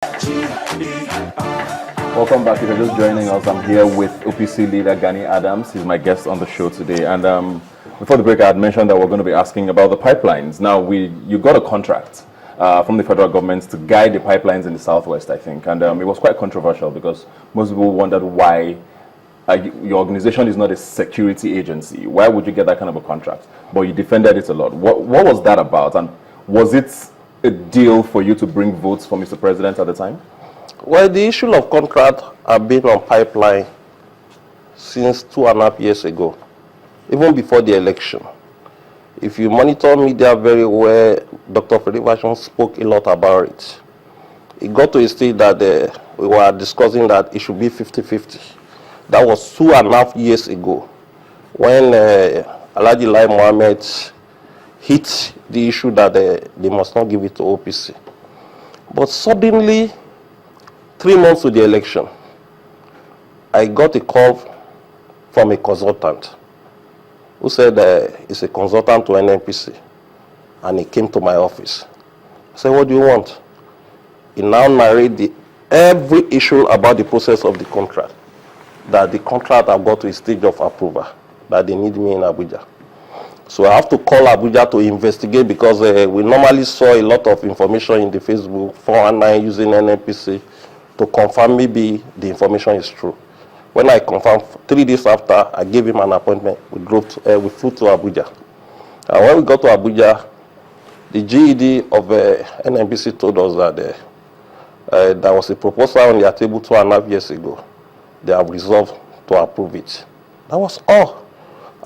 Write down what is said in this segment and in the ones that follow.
Welcome back. If you're just joining us, I'm here with OPC leader Gani Adams. He's my guest on the show today. And before the break, I had mentioned that we're going to be asking about the pipelines. Now, you got a contract from the federal government to guide the pipelines in the southwest, I think. And it was quite controversial because most people wondered why your organization is not a security agency. Why would you get that kind of a contract? But you defended it a lot. What was that about? And was it a deal for you to bring votes for Mr. President at the time? Well, the issue of contract have been on pipeline since 2.5 years ago, even before the election. If you monitor media very well, Dr. Fredivation spoke a lot about it. It got to a stage that we were discussing that it should be 50-50. That was 2.5 years ago when Alhaji Lai Mohammed hit the issue that they must not give it to OPC. But suddenly, 3 months to the election, I got a call from a consultant who said he's a consultant to NNPC, and he came to my office. I said, what do you want? He now narrated every issue about the process of the contract, that the contract have got to a stage of approval, that they need me in Abuja. So I have to call Abuja to investigate because we normally saw a lot of information in the Facebook 419 using NNPC to confirm maybe the information is true. When I confirmed 3 days after, I gave him an appointment. We flew to Abuja. And when we got to Abuja, the GED of NNPC told us that there was a proposal on their table 2.5 years ago. They have resolved to approve it. That was all.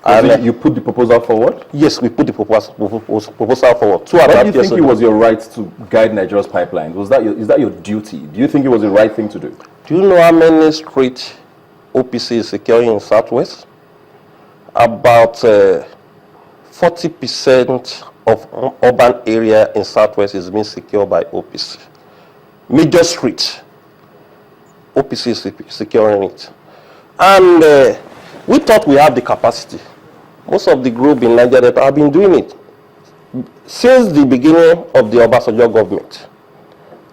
And you put the proposal forward? Yes, we put the proposal forward. 2.5 years ago. Why do you think it was your right to guide Nigeria's pipelines? Is that your duty? Do you think it was the right thing to do? Do you know how many streets OPC is securing in Southwest? About 40% of urban area in Southwest is being secured by OPC. Major streets, OPC is securing it. And we thought we had the capacity. Most of the group in Nigeria have been doing it since the beginning of the Obasanjo government.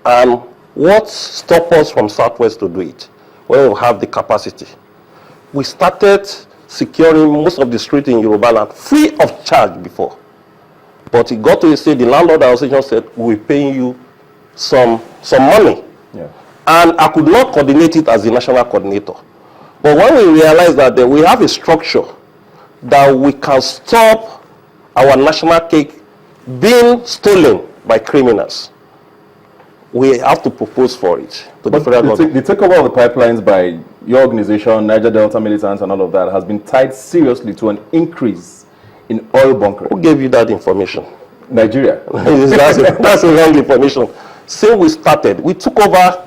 And what stopped us from Southwest to do it? When we have the capacity. We started securing most of the streets in Yoruba land free of charge before. But it got to a stage, the landlord association said, we're paying you some money. Yeah. And I could not coordinate it as the national coordinator. But when we realized that we have a structure that we can stop our national cake being stolen by criminals, we have to propose for it to the federal government. The takeover of the pipelines by your organization, Niger Delta militants and all of that, has been tied seriously to an increase in oil bunkering. Who gave you that information? Nigeria. That's a wrong information. Since we started, we took over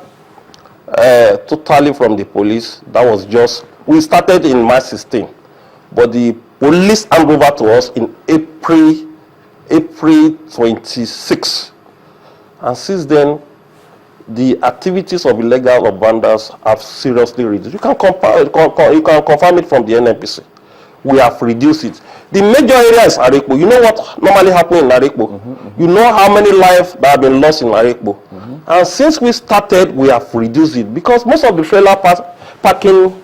totally from the police. That was just, we started in March 16, but the police handed over to us in April 26. And since then, the activities of illegal abandons have seriously reduced. You can confirm it from the NNPC. We have reduced it. The major area is Arekpo. You know what normally happens in Arekpo? You know how many lives that have been lost in Arekpo. And since we started, we have reduced it because most of the trailer parking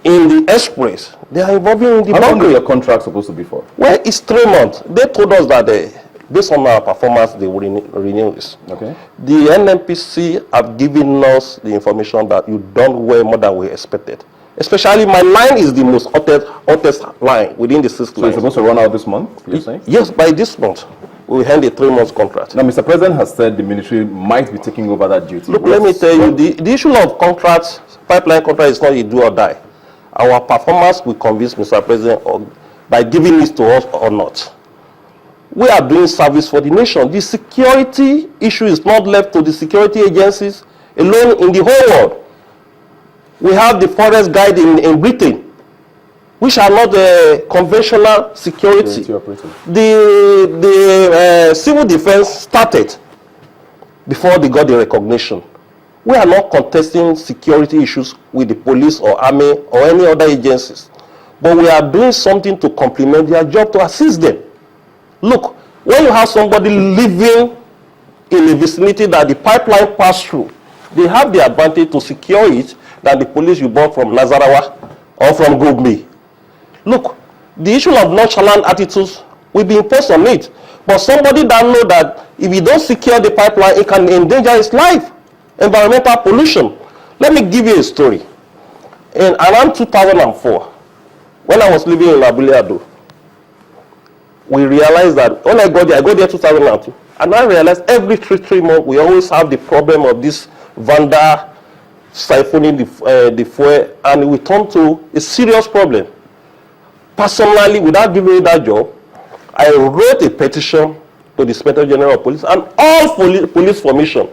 in the express, they are involving in the How long is bunkering. your contract supposed to be for? Well, it's 3 months. They told us that based on our performance, they will renew this. Okay. The NNPC have given us the information that you done way more than we expected. Especially my line is the most hottest line within the system. So it's supposed to run out this month, you're saying? Yes, by this month. We will hand a 3 months contract. Now, Mr. President has said the military might be taking over that duty. Look, let me tell you, the issue of contracts, pipeline contract is not a do or die. Our performance will convince Mr. President by giving this to us or not. We are doing service for the nation. The security issue is not left to the security agencies alone in the whole world. We have the forest guide in Britain, which are not conventional security. The civil defense started before they got the recognition. We are not contesting security issues with the police or army or any other agencies. But we are doing something to complement their job to assist them. Look, when you have somebody living in a vicinity that the pipeline passed through, They have the advantage to secure it than the police you bought from Nazarawa or from Gogme. Look, the issue of nonchalant attitudes will be imposed on it. But somebody that know that if you don't secure the pipeline, it can endanger his life. Environmental pollution. Let me give you a story. In around 2004, when I was living in Abule, we realized that when I got there 2002, and I realized every three months we always have the problem of this vandal siphoning the fuel, and we turn to a serious problem. Personally, without giving me that job, I wrote a petition to the Inspector General of Police and all police formation.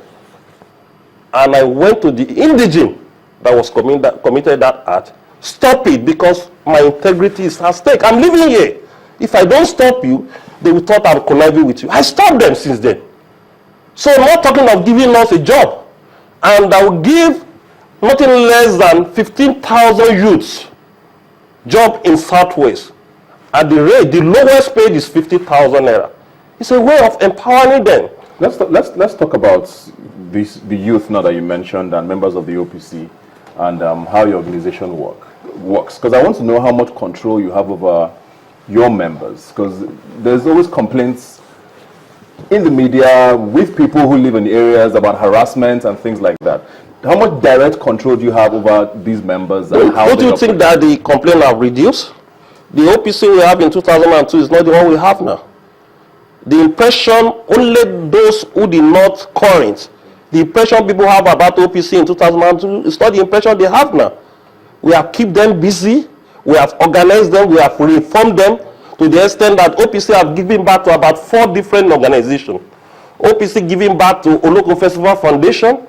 And I went to the indigene that was committed that act. Stop it, because my integrity is at stake. I'm living here. If I don't stop you, they will thought I'm conniving with you. I stopped them since then. So I'm not talking of giving us a job. And I will give nothing less than 15,000 youths job in Southwest. At the rate, the lowest paid is 50,000 naira. It's a way of empowering them. Let's talk about the youth now that you mentioned and members of the OPC and how your organization works. Because I want to know how much control you have over your members. Because there's always complaints in the media with people who live in areas about harassment and things like that. How much direct control do you have over these members? And how don't you think that the complaints have reduced? The OPC we have in 2002 is not the one we have now. The impression, only those who did not current, the impression people have about OPC in 2002 is not the impression they have now. We have kept them busy, we have organized them, we have reformed them to the extent that OPC have given back to about 4 different organizations. OPC giving back to Oloko Festival Foundation,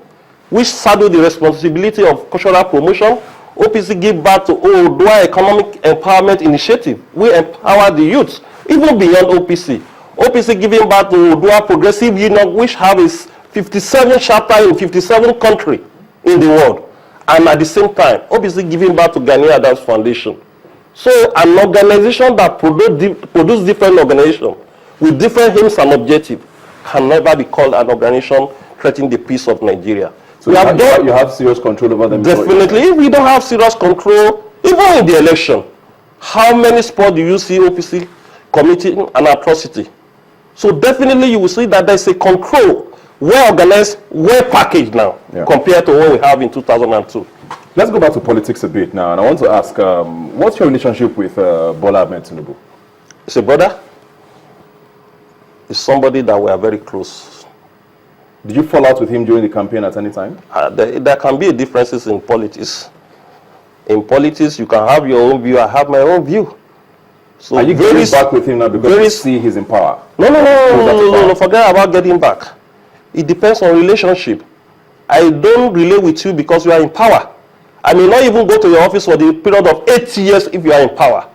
which saddled the responsibility of cultural promotion. OPC give back to Odua Economic Empowerment Initiative. We empower the youth, even beyond OPC. OPC giving back to Odua Progressive Union, which has 57 chapters in 57 countries in the world. And at the same time, OPC giving back to Gani Adams Foundation. So an organization that produce different organizations with different aims and objectives can never be called an organization threatening the peace of Nigeria. So you have serious control over them? Definitely. If we don't have serious control, even in the election, how many sports do you see OPC committing an atrocity? So definitely you will see that there's a control, well organized, well packaged now, compared to what we have in 2002. Let's go back to politics a bit now, and I want to ask, what's your relationship with Bola Ahmed Tinubu? It's a brother. It's somebody that we are very close. Did you fall out with him during the campaign at any time? There can be differences in politics. In politics, you can have your own view. I have my own view. So are you getting back with him now because you see he's in power? No. Forget about getting back. It depends on relationship. I don't relate with you because you are in power. I may not even go to your office for the period of 8 years if you are in power.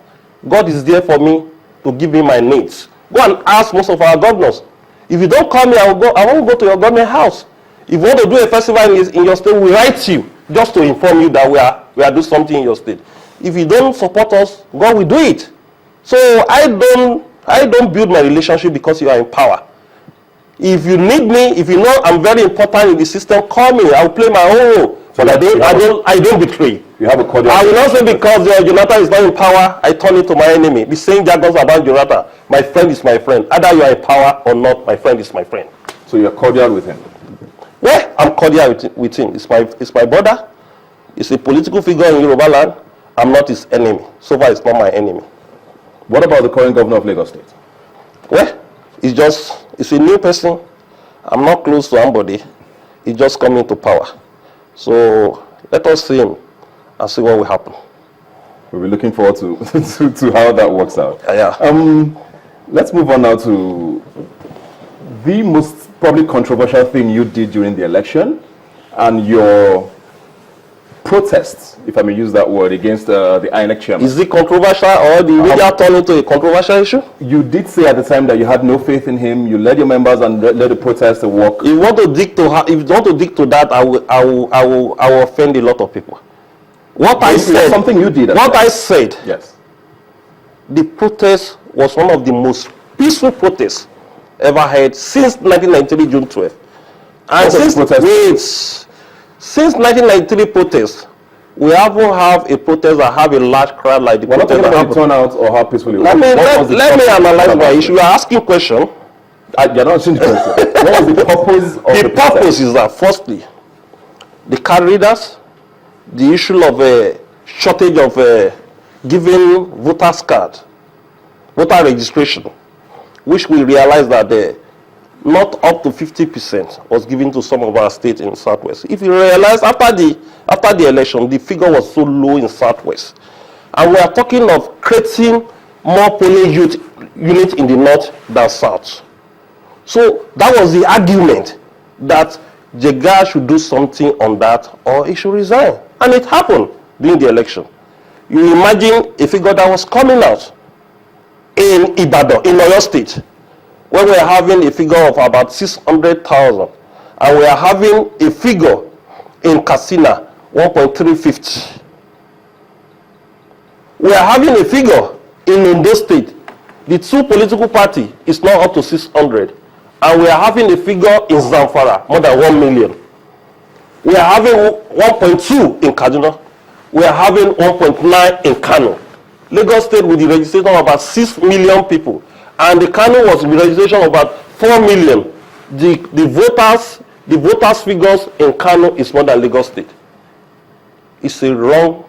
God is there for me to give me my needs. Go and ask most of our governors. If you don't call me, I won't go to your government house. If you want to do a festival in your state, we write you just to inform you that we are doing something in your state. If you don't support us, God will do it. So I don't build my relationship because you are in power. If you need me, if you know I'm very important in the system, call me. I will play my own role. But I don't betray. You have a cordial. I will not say because Jonathan is not in power, I turn it to my enemy. Be saying jargons about Jonathan. My friend is my friend. Either you are in power or not, my friend is my friend. So you are cordial with him? Well, I'm cordial with him. It's my brother. It's a political figure in Yoruba land. I'm not his enemy. So far, it's not my enemy. What about the current governor of Lagos State? Well, it's a new person. I'm not close to anybody. He's just coming to power. So let us see him and see what will happen. We'll be looking forward to how that works out. Let's move on now to the most probably controversial thing you did during the election and your protests, if I may use that word, against the INEC chairman. Is it controversial or the media turned into a controversial issue? You did say at the time that you had no faith in him. You led your members and let the protest work. If you want to dig to that, I will offend a lot of people. What I said, something you did. I said, yes, the protest was one of the most peaceful protests ever had since 1993 June 12. And Since 1993 protests, we haven't have a protest that have a large crowd like the We're not protest talking that about the happened. turnout or how peacefully. Let me analyze my issue. You are asking question. You're not asking the question. What was the purpose of the purpose is that, firstly, the card readers, the issue of a shortage of giving voters card, voter registration, which we realize that not up to 50% was given to some of our states in Southwest. If you realize after the election, the figure was so low in Southwest. And we are talking of creating more polling units in the North than South. So that was the argument that Jega should do something on that or he should resign. And it happened during the election. You imagine a figure that was coming out in Ibadan, in Oyo State, where we are having a figure of about 600,000. And we are having a figure in Katsina, 1.350. We are having a figure in Ondo State. The two political parties is now up to 600. And we are having a figure in Zamfara, more than 1 million. We are having 1.2 in Kaduna. We are having 1.9 in Kano. Lagos State with the registration of about 6 million people. And the Kano was with registration of about 4 million. The voters figures in Kano is more than Lagos State. It's a wrong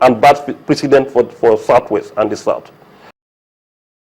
and bad precedent for Southwest and the South.